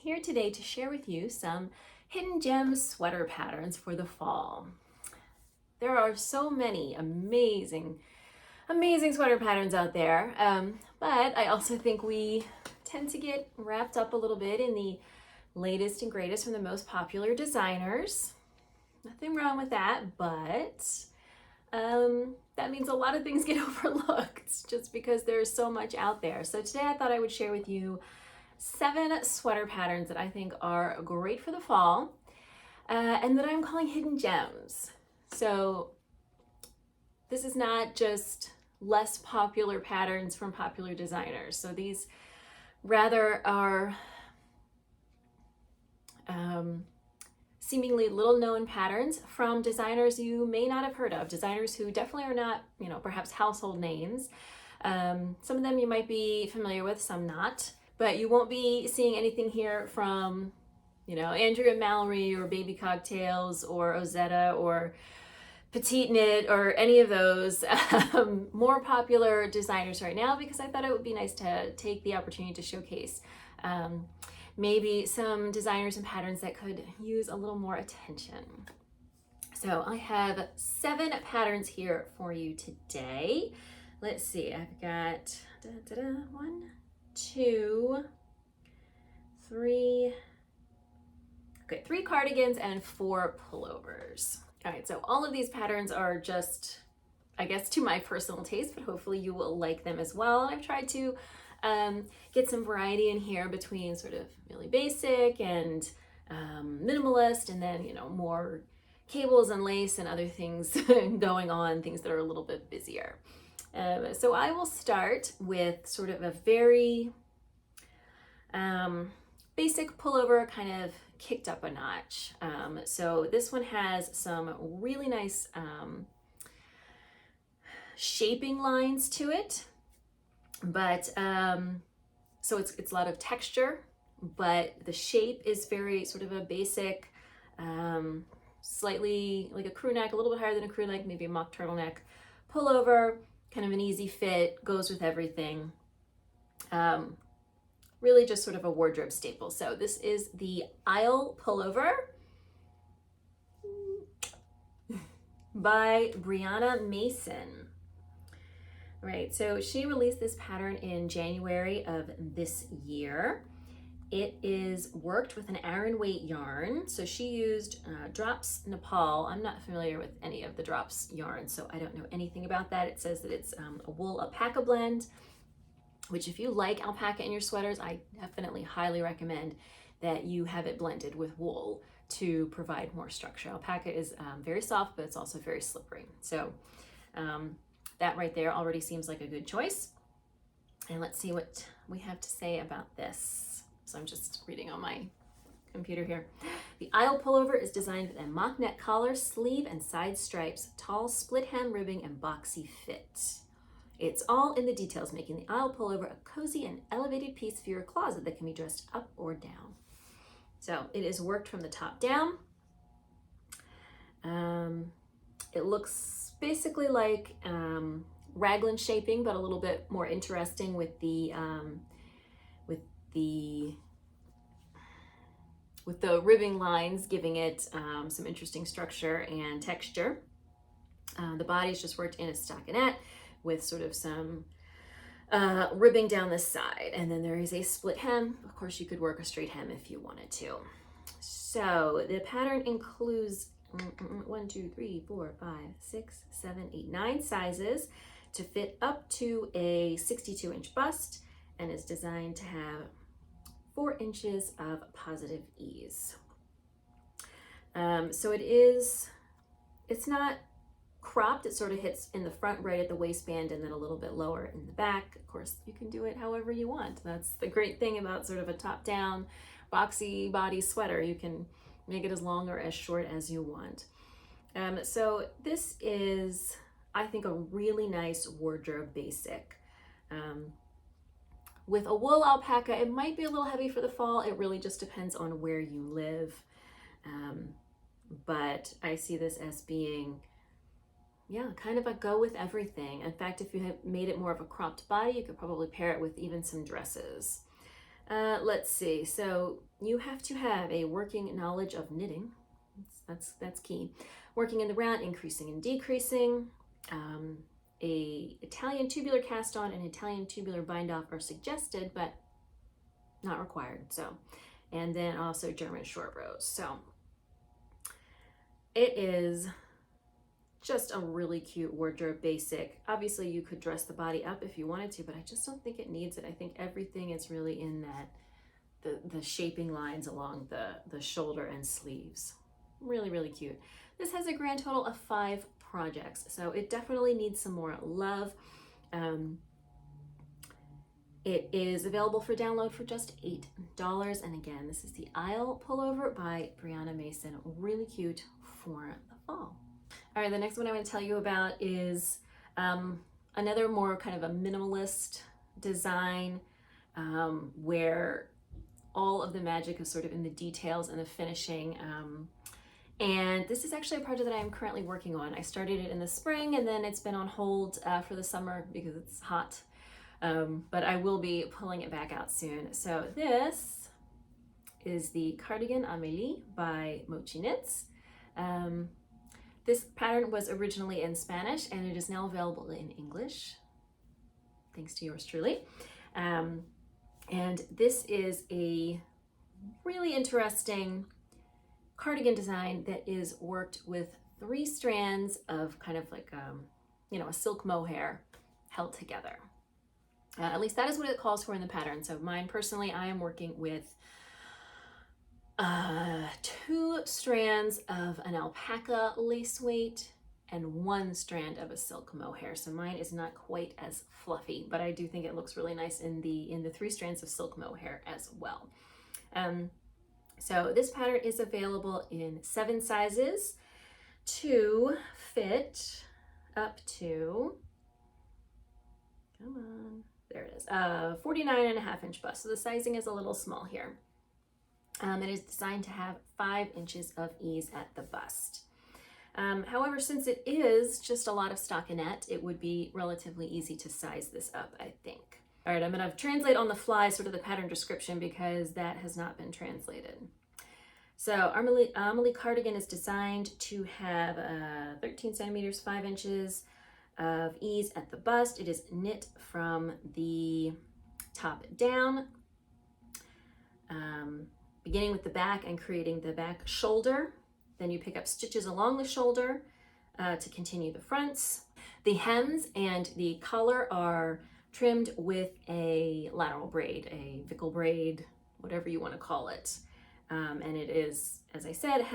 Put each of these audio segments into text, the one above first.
here today to share with you some hidden gem sweater patterns for the fall. There are so many amazing sweater patterns out there, but I also think we tend to get wrapped up a little bit in the latest and greatest from the most popular designers. Nothing wrong with that, but that means a lot of things get overlooked just because there's so much out there. So today I thought I would share with you 7 sweater patterns that I think are great for the fall and that I'm calling hidden gems. So this is not just less popular patterns from popular designers. So these rather are seemingly little known patterns from designers you may not have heard of, designers who definitely are not, perhaps household names. Some of them you might be familiar with, some not, but you won't be seeing anything here from, Andrea Mallory or Baby Cocktails or Ozetta or Petite Knit or any of those more popular designers right now, because I thought it would be nice to take the opportunity to showcase maybe some designers and patterns that could use a little more attention. So I have 7 patterns here for you today. Let's see, I've got 1, 2, 3, 3 cardigans and 4 pullovers. All right, so all of these patterns are just, I guess, to my personal taste, but hopefully you will like them as well. And I've tried to get some variety in here between sort of really basic and minimalist, and then, more cables and lace and other things going on, things that are a little bit busier. So I will start with sort of a very basic pullover, kind of kicked up a notch. So this one has some really nice shaping lines to it, but so it's a lot of texture, but the shape is very sort of a basic, slightly like a crew neck, a little bit higher than a crew neck, maybe a mock turtleneck pullover, kind of an easy fit, goes with everything. Really just sort of a wardrobe staple. So this is the Aisle Pullover by Brianna Mason. Right, so she released this pattern in January of this year. It is worked with an Aran weight yarn. So she used Drops Nepal. I'm not familiar with any of the Drops yarn, so I don't know anything about that. It says that it's a wool alpaca blend, which if you like alpaca in your sweaters, I definitely highly recommend that you have it blended with wool to provide more structure. Alpaca is very soft, but it's also very slippery. So that right there already seems like a good choice. And let's see what we have to say about this. So I'm just reading on my computer here. The Aisle Pullover is designed with a mock neck collar, sleeve and side stripes, tall split hem ribbing, and boxy fit. It's all in the details, making the Aisle Pullover a cozy and elevated piece for your closet that can be dressed up or down. So it is worked from the top down. It looks basically like raglan shaping, but a little bit more interesting with the ribbing lines, giving it some interesting structure and texture. The body is just worked in a stockinette with sort of some ribbing down the side, and then there is a split hem. Of course, you could work a straight hem if you wanted to. So the pattern includes 1, 2, 3, 4, 5, 6, 7, 8, 9 sizes to fit up to a 62-inch bust, and is designed to have 4 inches of positive ease. So it's not cropped. It sort of hits in the front right at the waistband and then a little bit lower in the back. Of course, you can do it however you want. That's the great thing about sort of a top-down boxy body sweater. You can make it as long or as short as you want. So this is, I think, a really nice wardrobe basic. With a wool alpaca, it might be a little heavy for the fall. It really just depends on where you live. But I see this as being, kind of a go with everything. In fact, if you had made it more of a cropped body, you could probably pair it with even some dresses. Let's see. So you have to have a working knowledge of knitting. That's key. Working in the round, increasing and decreasing. A Italian tubular cast on and Italian tubular bind off are suggested, but not required. So, and then also German short rows. So it is just a really cute wardrobe basic. Obviously you could dress the body up if you wanted to, but I just don't think it needs it. I think everything is really in that, the shaping lines along the shoulder and sleeves. Really, really cute. This has a grand total of 5 projects, so it definitely needs some more love. It is available for download for just $8. And again, this is the Isle Pullover by Brianna Mason. Really cute for the fall. All right, the next one I want to tell you about is another more kind of a minimalist design where all of the magic is sort of in the details and the finishing. And this is actually a project that I am currently working on. I started it in the spring and then it's been on hold for the summer because it's hot. But I will be pulling it back out soon. So this is the Cardigan Amelie by Mochi Knits. This pattern was originally in Spanish and it is now available in English, thanks to yours truly. And this is a really interesting cardigan design that is worked with 3 strands of kind of like, a silk mohair held together. At least that is what it calls for in the pattern. So mine personally, I am working with 2 strands of an alpaca lace weight and 1 strand of a silk mohair. So mine is not quite as fluffy, but I do think it looks really nice in the 3 strands of silk mohair as well. So this pattern is available in 7 sizes to fit up to, come on, there it is, 49.5-inch bust. So the sizing is a little small here. It is designed to have 5 inches of ease at the bust. However, since it is just a lot of stockinette, it would be relatively easy to size this up, I think. All right, I'm going to translate on the fly sort of the pattern description because that has not been translated. So Amelie Cardigan is designed to have 13 centimeters, 5 inches of ease at the bust. It is knit from the top down, beginning with the back and creating the back shoulder. Then you pick up stitches along the shoulder to continue the fronts. The hems and the collar are trimmed with a lateral braid, a Vickle braid, whatever you want to call it. And it is, as I said,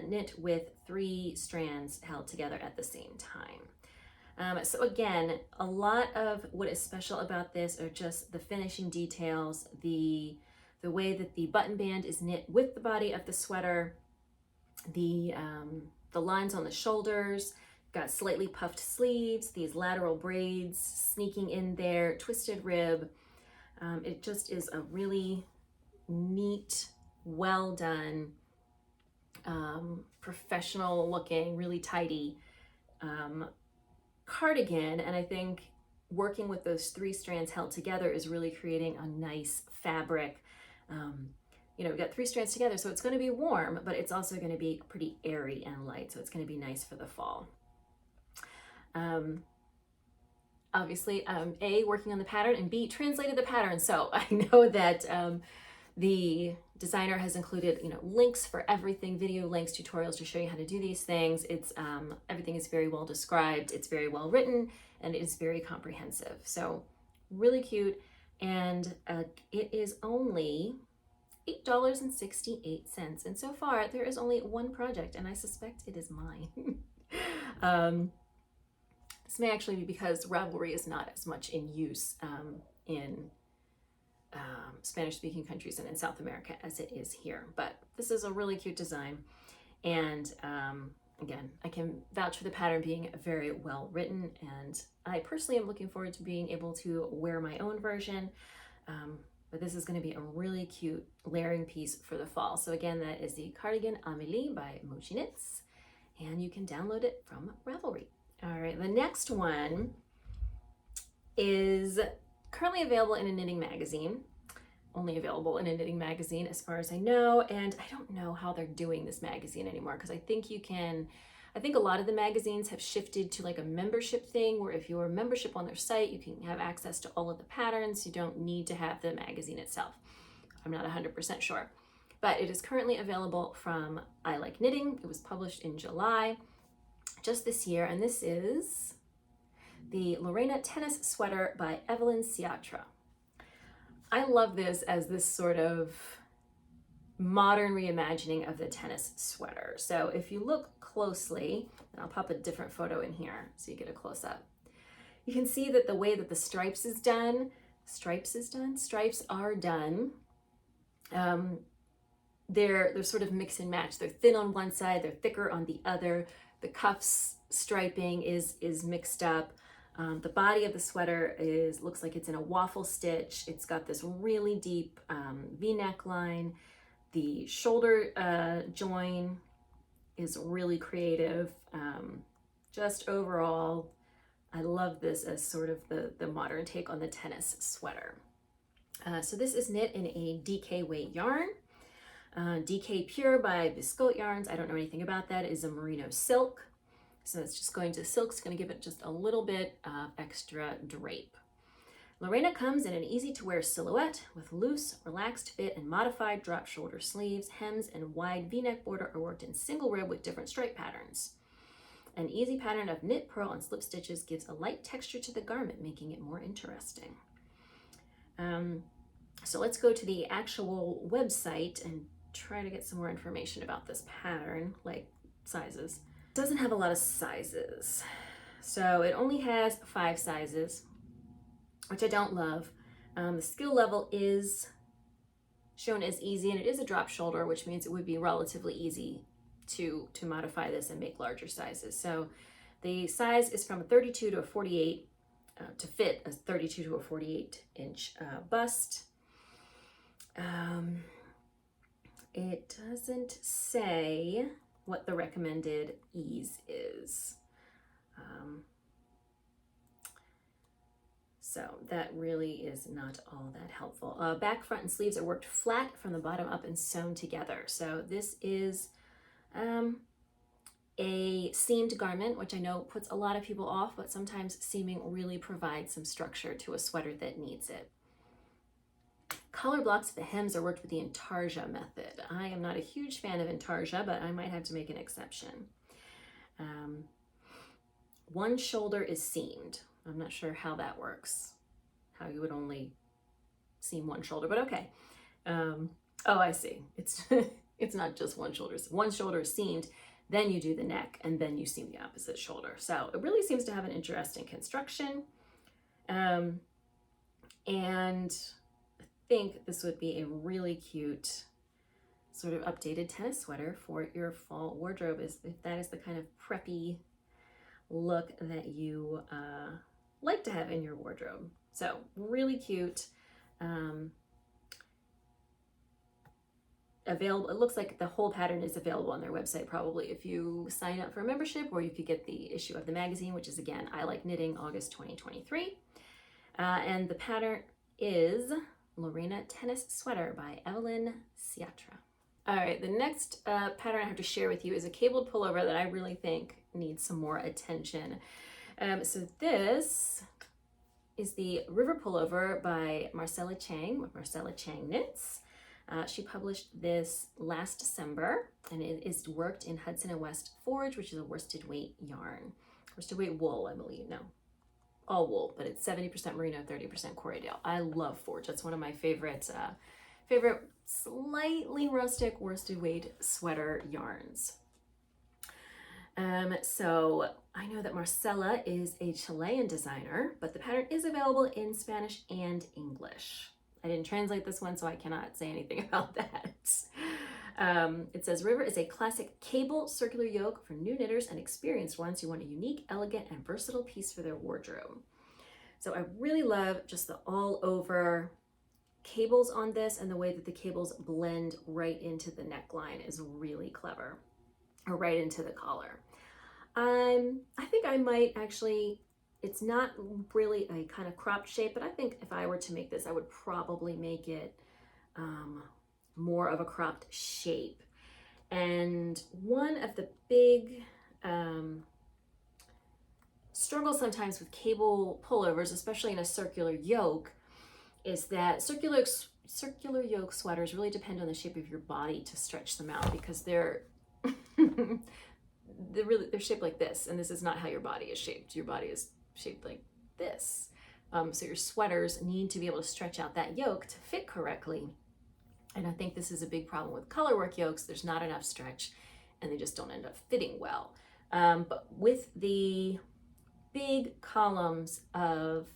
knit with 3 strands held together at the same time. So again, a lot of what is special about this are just the finishing details, the way that the button band is knit with the body of the sweater, the lines on the shoulders, got slightly puffed sleeves, these lateral braids sneaking in there, twisted rib. It just is a really neat, well done, professional looking, really tidy cardigan. And I think working with those 3 strands held together is really creating a nice fabric. We've got 3 strands together, so it's going to be warm, but it's also going to be pretty airy and light, so it's going to be nice for the fall. Obviously, A, working on the pattern, and B, translated the pattern. So I know that the designer has included, links for everything, video links, tutorials to show you how to do these things. It's everything is very well described, it's very well written, and it is very comprehensive. So really cute, and it is only $8.68. And so far, there is only 1 project, and I suspect it is mine. This may actually be because Ravelry is not as much in use in Spanish-speaking countries and in South America as it is here. But this is a really cute design. And again, I can vouch for the pattern being very well written. And I personally am looking forward to being able to wear my own version. But this is going to be a really cute layering piece for the fall. So again, that is the Cardigan Amelie by Mochi Knits, and you can download it from Ravelry. All right, the next one is currently available in a knitting magazine, only available in a knitting magazine as far as I know, and I don't know how they're doing this magazine anymore, because I think a lot of the magazines have shifted to like a membership thing where if you're a membership on their site, you can have access to all of the patterns. You don't need to have the magazine itself. I'm not 100% sure, but it is currently available from I Like Knitting. It was published in July, just this year, and this is the Lorena tennis sweater by Amelie Cardigan. I love this as this sort of modern reimagining of the tennis sweater. So if you look closely, and I'll pop a different photo in here so you get a close-up, you can see that the way that the stripes are done, they're sort of mix and match. They're thin on one side, they're thicker on the other. The cuffs striping is mixed up. The body of the sweater looks like it's in a waffle stitch. It's got this really deep V-neck line. The shoulder join is really creative. Just overall, I love this as sort of the modern take on the tennis sweater. So this is knit in a DK weight yarn. DK Pure by Biscotte Yarns. I don't know anything about that. It is a merino silk. So it's just going to silk. It's going to give it just a little bit of extra drape. Lorena comes in an easy to wear silhouette with loose, relaxed fit and modified drop shoulder sleeves. Hems and wide V-neck border are worked in single rib with different stripe patterns. An easy pattern of knit, purl, and slip stitches gives a light texture to the garment, making it more interesting. So let's go to the actual website and try to get some more information about this pattern, like sizes. It doesn't have a lot of sizes. So it only has 5 sizes, which I don't love. The skill level is shown as easy, and it is a drop shoulder, which means it would be relatively easy to modify this and make larger sizes. So the size is from a 32 to a 48 to fit a 32 to a 48 inch bust. It doesn't say what the recommended ease is. So that really is not all that helpful. Back, front, and sleeves are worked flat from the bottom up and sewn together. So this is a seamed garment, which I know puts a lot of people off, but sometimes seaming really provides some structure to a sweater that needs it. Color blocks of the hems are worked with the intarsia method. I am not a huge fan of intarsia, but I might have to make an exception. One shoulder is seamed. I'm not sure how that works, how you would only seam one shoulder, but okay. Oh, I see. It's it's not just one shoulder. One shoulder is seamed, then you do the neck, and then you seam the opposite shoulder. So it really seems to have an interesting construction. And I think this would be a really cute sort of updated tennis sweater for your fall wardrobe, if that is the kind of preppy look that you like to have in your wardrobe. So really cute. Available. It looks like the whole pattern is available on their website probably if you sign up for a membership, or you could get the issue of the magazine, which is again I Like Knitting, August 2023. And the pattern is Lorena Tennis Sweater by Amelie Cardigan. All right, the next pattern I have to share with you is a cabled pullover that I really think needs some more attention. So this is the River Pullover by Marcella Chang with Marcella Chang Knits. She published this last December, and it is worked in Hudson and West Forge, which is a worsted weight yarn. Worsted weight wool, I believe. No, all wool, but it's 70% merino, 30% Corriedale. I love Forge. That's one of my favorite slightly rustic worsted weight sweater yarns. So I know that Marcella is a Chilean designer, but the pattern is available in Spanish and English. I didn't translate this one, so I cannot say anything about that. It says, River is a classic cable circular yoke for new knitters and experienced ones who want a unique, elegant, and versatile piece for their wardrobe. So I really love just the all over cables on this, and the way that the cables blend right into the neckline is really clever, or right into the collar. I think I might actually, it's not really a kind of cropped shape, but I think if I were to make this, I would probably make it more of a cropped shape. And one of the big struggles sometimes with cable pullovers, especially in a circular yoke, is that circular yoke sweaters really depend on the shape of your body to stretch them out, because they're they're shaped like this, and this is not how your body is shaped. Your body is shaped like this. So your sweaters need to be able to stretch out that yoke to fit correctly. And I think this is a big problem with colorwork yokes. There's not enough stretch, and they just don't end up fitting well. But with the big columns of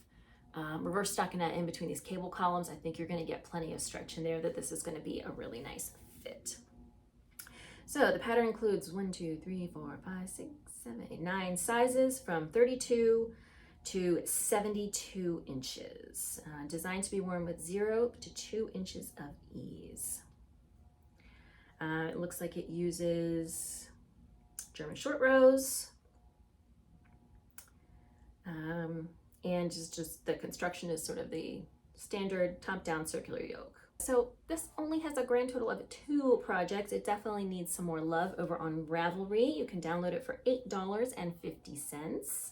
reverse stockinette in between these cable columns, I think you're going to get plenty of stretch in there, that this is going to be a really nice fit. So the pattern includes 1, 2, 3, 4, 5, 6, 7, 8, 9 sizes from 32 to 72 inches. Designed to be worn with 0 to 2 inches of ease. It looks like it uses German short rows. And just the construction is sort of the standard top-down circular yoke. So this only has a grand total of 2 projects. It definitely needs some more love over on Ravelry. You can download it for $8.50.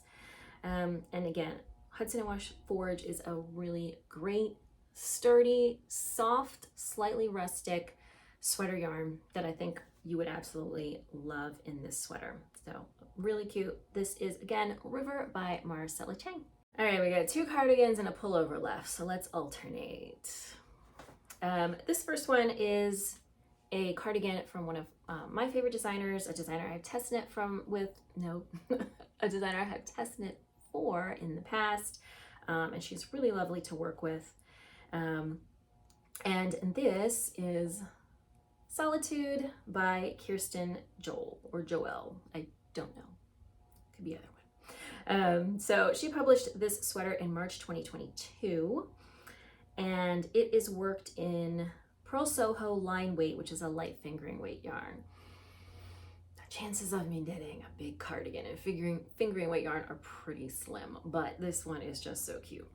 And again, Hudson & Wash Forge is a really great, sturdy, soft, slightly rustic sweater yarn that I think you would absolutely love in this sweater. So really cute. This is, again, River by Marcella Chang. All right, we got 2 cardigans and a pullover left, so let's alternate. This first one is a cardigan from one of my favorite designers, a designer I've tested it a designer I have tested it for in the past, and she's really lovely to work with. And this is Solitude by Kirsten Joel. I don't know. Could be either one. So she published this sweater in March 2022, and it is worked in Pearl Soho line weight, which is a light fingering weight yarn. The chances of me knitting a big cardigan and fingering weight yarn are pretty slim, but this one is just so cute.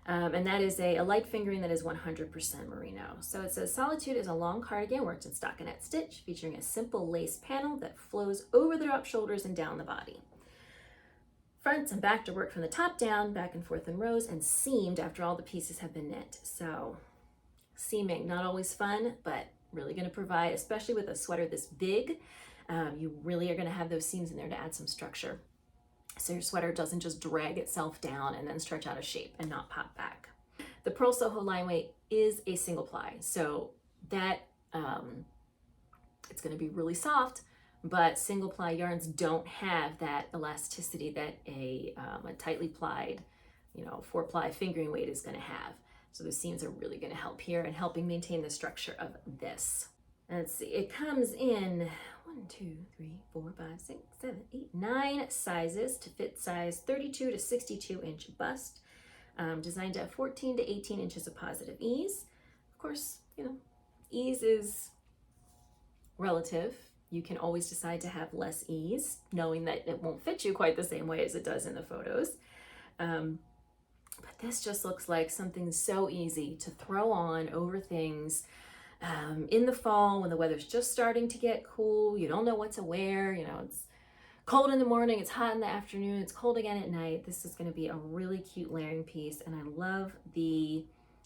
And that is a light fingering that is 100% merino. So it says, Solitude is a long cardigan worked in stockinette stitch, featuring a simple lace panel that flows over the drop shoulders and down the body. Front and back to work from the top down, back and forth in rows, and seamed after all the pieces have been knit. So seaming, not always fun, but really going to provide, especially with a sweater this big, you really are going to have those seams in there to add some structure, so your sweater doesn't just drag itself down and then stretch out of shape and not pop back. The Pearl Soho line weight is a single ply, so that it's going to be really soft, but single ply yarns don't have that elasticity that a tightly plied, 4-ply fingering weight is going to have. So the seams are really going to help here and helping maintain the structure of this. Let's see, it comes in 1, 2, 3, 4, 5, 6, 7, 8, 9 sizes to fit size 32 to 62 inch bust, designed to have 14 to 18 inches of positive ease. Of course, ease is relative. You can always decide to have less ease, knowing that it won't fit you quite the same way as it does in the photos. But this just looks like something so easy to throw on over things in the fall when the weather's just starting to get cool. You don't know what to wear. It's cold in the morning, it's hot in the afternoon, it's cold again at night. This is going to be a really cute layering piece, and I love the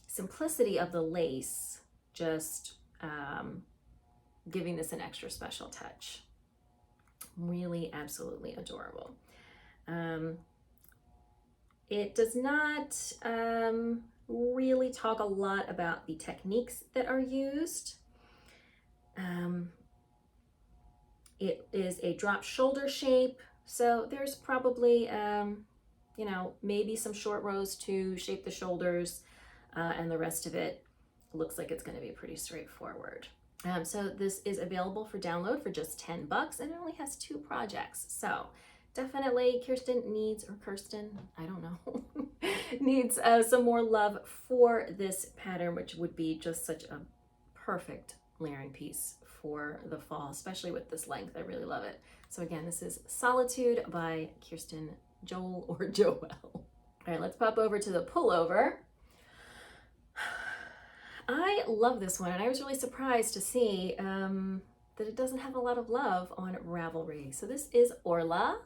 simplicity of the lace, just giving this an extra special touch. Really absolutely adorable. It does not really talk a lot about the techniques that are used. It is a drop shoulder shape, so there's probably maybe some short rows to shape the shoulders, and the rest of it looks like it's going to be pretty straightforward. So this is available for download for just $10, and it only has 2 projects. So definitely Kirsten, I don't know, needs some more love for this pattern, which would be just such a perfect layering piece for the fall, especially with this length. I really love it. So again, this is Solitude by Kirsten Joel. All right, let's pop over to the pullover. I love this one, and I was really surprised to see that it doesn't have a lot of love on Ravelry. So this is Orla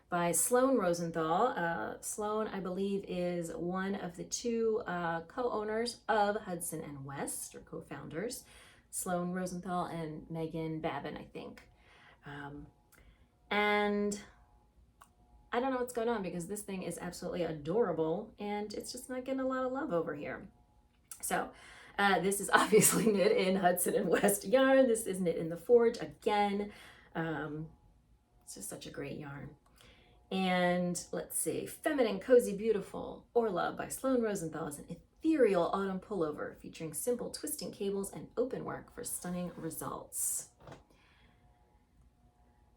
by Sloan Rosenthal. Sloan, I believe, is one of the two co-owners of Hudson and West, or co-founders. Sloan Rosenthal and Megan Babin, I think. And I don't know what's going on, because this thing is absolutely adorable and it's just not getting a lot of love over here. So this is obviously knit in Hudson and West yarn. This is knit in the Forge again. It's just such a great yarn. And let's see, Feminine, Cozy, Beautiful, Orla by Sloan Rosenthal is an ethereal autumn pullover featuring simple twisting cables and open work for stunning results.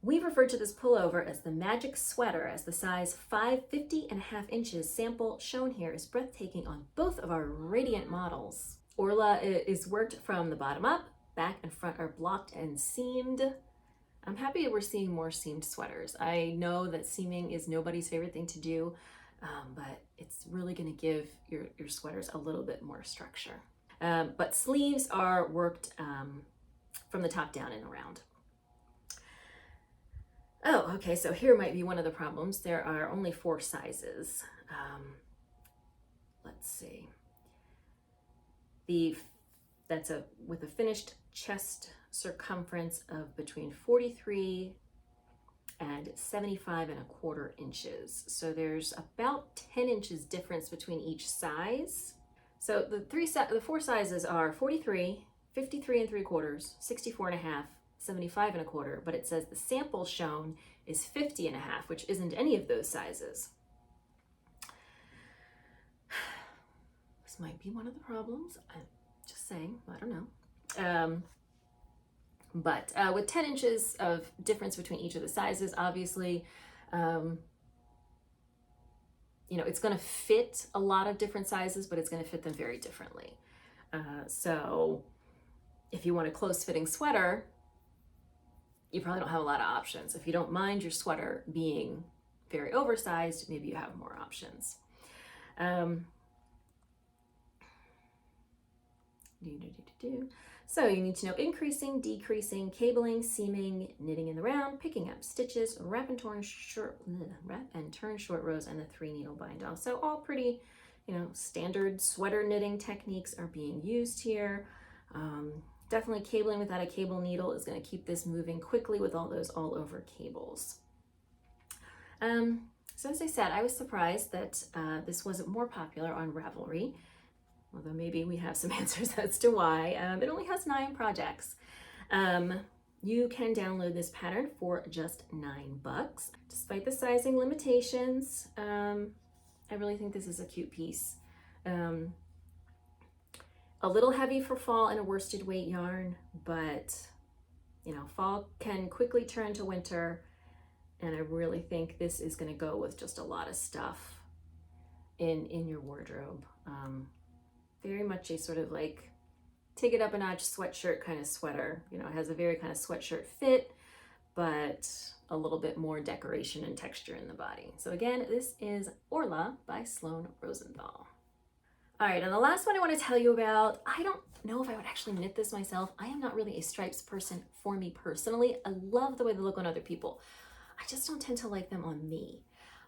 We've referred to this pullover as the magic sweater, as the size 550.5 inches sample shown here is breathtaking on both of our radiant models. Orla is worked from the bottom up, back and front are blocked and seamed. I'm happy that we're seeing more seamed sweaters. I know that seaming is nobody's favorite thing to do, but it's really going to give your sweaters a little bit more structure. But sleeves are worked from the top down and around. Oh, okay, so here might be one of the problems. There are only 4 sizes. Let's see. That's with a finished chest circumference of between 43 and 75.25 inches. So there's about 10 inches difference between each size. So the 4 sizes are 43, 53.75, 64.5, 75.25, but it says the sample shown is 50.5, which isn't any of those sizes. This might be one of the problems. I'm just saying, I don't know. But with 10 inches of difference between each of the sizes, obviously, it's going to fit a lot of different sizes, but it's going to fit them very differently. So if you want a close-fitting sweater, you probably don't have a lot of options. If you don't mind your sweater being very oversized, maybe you have more options. So you need to know increasing, decreasing, cabling, seaming, knitting in the round, picking up stitches, wrap and turn short rows, and the 3 needle bind off. So all pretty, standard sweater knitting techniques are being used here. Definitely cabling without a cable needle is going to keep this moving quickly with all those all over cables. So as I said, I was surprised that this wasn't more popular on Ravelry, although maybe we have some answers as to why. It only has 9 projects. You can download this pattern for just $9. Despite the sizing limitations, I really think this is a cute piece. A little heavy for fall in a worsted weight yarn, but fall can quickly turn to winter, and I really think this is going to go with just a lot of stuff in your wardrobe. Very much a sort of like take it up a notch sweatshirt kind of sweater. It has a very kind of sweatshirt fit, but a little bit more decoration and texture in the body. So again, this is Orla by Sloan Rosenthal. All right, and the last one I want to tell you about, I don't know if I would actually knit this myself. I am not really a stripes person for me personally. I love the way they look on other people. I just don't tend to like them on me.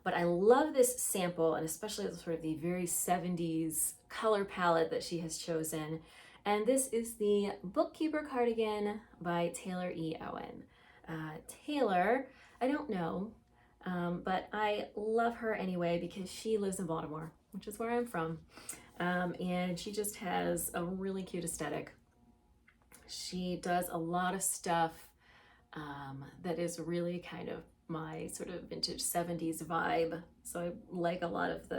But I love this sample, and especially sort of the very 70s color palette that she has chosen. And this is the Bookkeeper cardigan by Taylor E. Owen. Taylor, I don't know, but I love her anyway because she lives in Baltimore, which is where I'm from. And she just has a really cute aesthetic. She does a lot of stuff that is really kind of my sort of vintage 70s vibe. So I like a lot of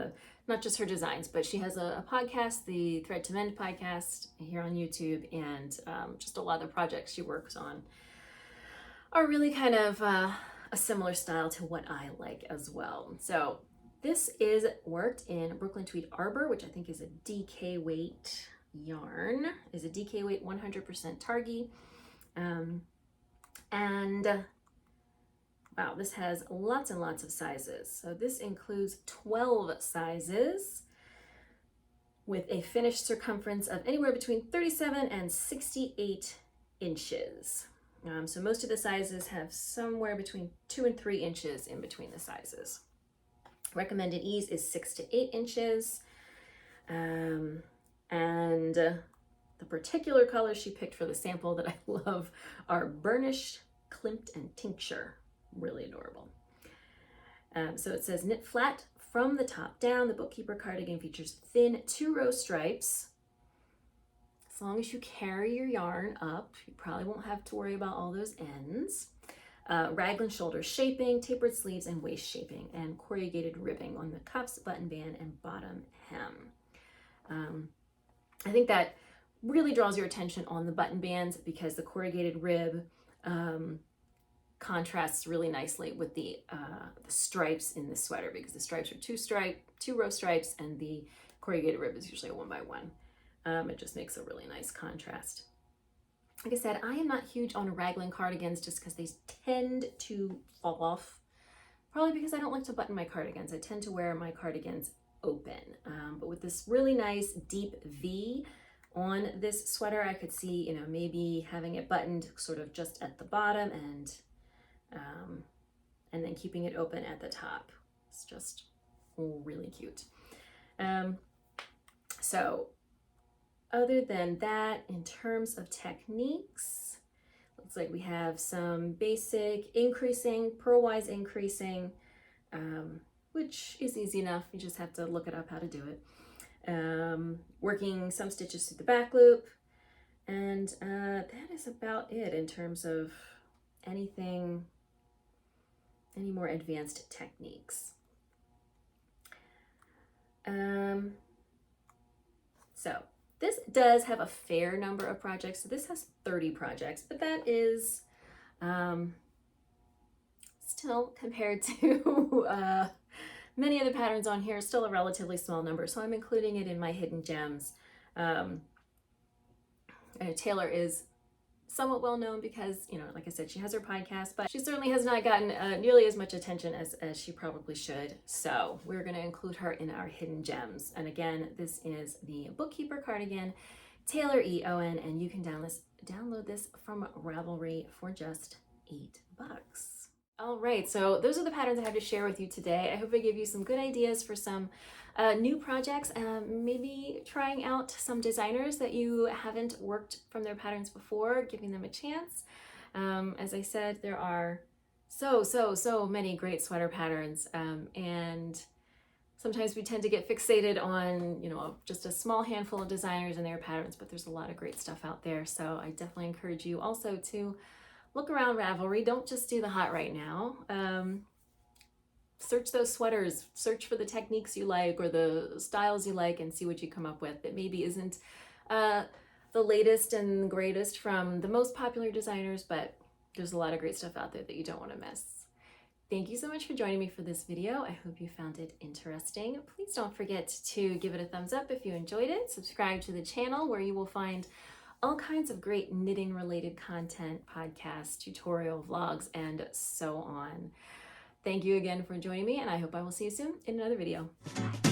not just her designs, but she has a podcast, the Thread to Mend podcast here on YouTube, and just a lot of the projects she works on are really kind of a similar style to what I like as well. So this is worked in Brooklyn Tweed Arbor, which I think is a DK weight yarn, is a DK weight 100% Targhee. And wow, this has lots and lots of sizes. So this includes 12 sizes. with a finished circumference of anywhere between 37 and 68 inches. So most of the sizes have somewhere between 2 and 3 inches in between the sizes. Recommended ease is 6 to 8 inches. And the particular colors she picked for the sample that I love are burnished, klimt, and tincture. Really adorable. So it says knit flat from the top down. The Bookkeeper cardigan features thin 2-row stripes. As long as you carry your yarn up, you probably won't have to worry about all those ends. Raglan shoulder shaping, tapered sleeves, and waist shaping, and corrugated ribbing on the cuffs, button band, and bottom hem. I think that really draws your attention on the button bands because the corrugated rib contrasts really nicely with the stripes in the sweater, because the stripes are 2-row stripes, and the corrugated rib is usually a 1x1. It just makes a really nice contrast. Like I said, I am not huge on raglan cardigans just because they tend to fall off. Probably because I don't like to button my cardigans. I tend to wear my cardigans open. But with this really nice deep V on this sweater, I could see, you know, maybe having it buttoned sort of just at the bottom and then keeping it open at the top. It's just really cute. So other than that, in terms of techniques, looks like we have some basic increasing, purlwise increasing, which is easy enough. You just have to look it up how to do it. Working some stitches through the back loop. And that is about it in terms of any more advanced techniques. So this does have a fair number of projects. So this has 30 projects, but that is still, compared to many of the patterns on here, still a relatively small number. So I'm including it in my hidden gems. Taylor is somewhat well known because, you know, like I said, she has her podcast, but she certainly has not gotten nearly as much attention as she probably should. So we're going to include her in our hidden gems. And again, this is the Bookkeeper cardigan, Taylor E. Owen, and you can download this from Ravelry for just $8. All right, so those are the patterns I have to share with you today. I hope I gave you some good ideas for some new projects, maybe trying out some designers that you haven't worked from their patterns before, giving them a chance. As I said, there are so many great sweater patterns, and sometimes we tend to get fixated on, you know, just a small handful of designers and their patterns, but there's a lot of great stuff out there. So I definitely encourage you also to look around Ravelry. Don't just do the hot right now. Search those sweaters, search for the techniques you like or the styles you like, and see what you come up with that maybe isn't the latest and greatest from the most popular designers, but there's a lot of great stuff out there that you don't want to miss. Thank you so much for joining me for this video. I hope you found it interesting. Please don't forget to give it a thumbs up if you enjoyed it. Subscribe to the channel where you will find all kinds of great knitting related content, podcasts, tutorial vlogs, and so on. Thank you again for joining me, and I hope I will see you soon in another video. Bye.